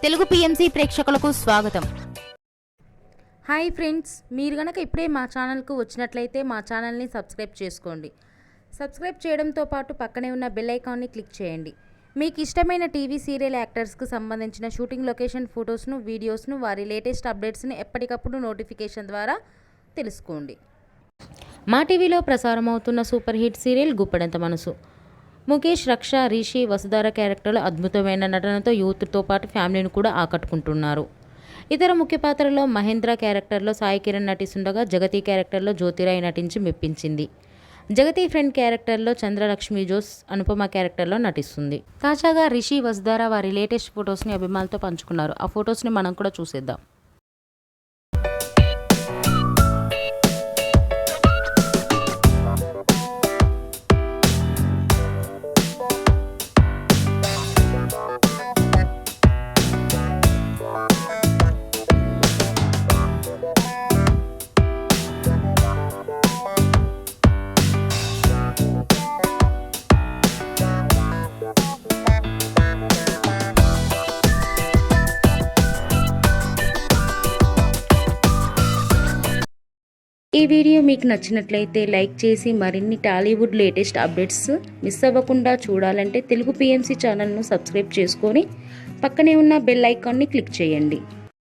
Telugu PMC ప్రేక్షకులకు స్వాగతం. Hi friends, మీరు గనక ఇప్పుడే మా ఛానల్కు వచ్చినట్లయితే మా ఛానల్ని సబ్స్క్రైబ్ చేసుకోండి. సబ్స్క్రైబ్ చేయడంతో పాటు పక్కనే ఉన్న బెల్ ఐకాన్ని క్లిక్ చేయండి. మీకు ఇష్టమైన టీవీ సీరియల్ యాక్టర్స్కు సంబంధించిన షూటింగ్ లొకేషన్ ఫొటోస్ను, వీడియోస్ను, వారి లేటెస్ట్ అప్డేట్స్ని ఎప్పటికప్పుడు నోటిఫికేషన్ ద్వారా తెలుసుకోండి. మా టీవీలో ప్రసారం అవుతున్న సూపర్ హిట్ సీరియల్ గుప్పెడంత మనసు. ముఖేష్, రక్ష, రిషి, వసుధార క్యారెక్టర్లు అద్భుతమైన నటనతో యూత్తో పాటు ఫ్యామిలీని కూడా ఆకట్టుకుంటున్నారు. ఇతర ముఖ్య పాత్రలో మహేంద్ర క్యారెక్టర్లో సాయి కిరణ్ నటిస్తుండగా, జగతి క్యారెక్టర్లో జ్యోతిరాయ్ నటించి మెప్పించింది. జగతి ఫ్రెండ్ క్యారెక్టర్లో చంద్రలక్ష్మి జోస్ అనుపమ క్యారెక్టర్లో నటిస్తుంది. తాజాగా రిషి, వసుధార వారి లేటెస్ట్ ఫొటోస్ని అభిమానులతో పంచుకున్నారు. ఆ ఫొటోస్ని మనం కూడా చూసేద్దాం. ఈ వీడియో మీకు నచ్చినట్లయితే లైక్ చేసి మరిన్ని టాలీవుడ్ లేటెస్ట్ అప్డేట్స్ మిస్ అవ్వకుండా చూడాలంటే తెలుగు పిఎంసి ఛానల్ను సబ్స్క్రైబ్ చేసుకొని పక్కనే ఉన్న బెల్ ఐకాన్ని క్లిక్ చేయండి.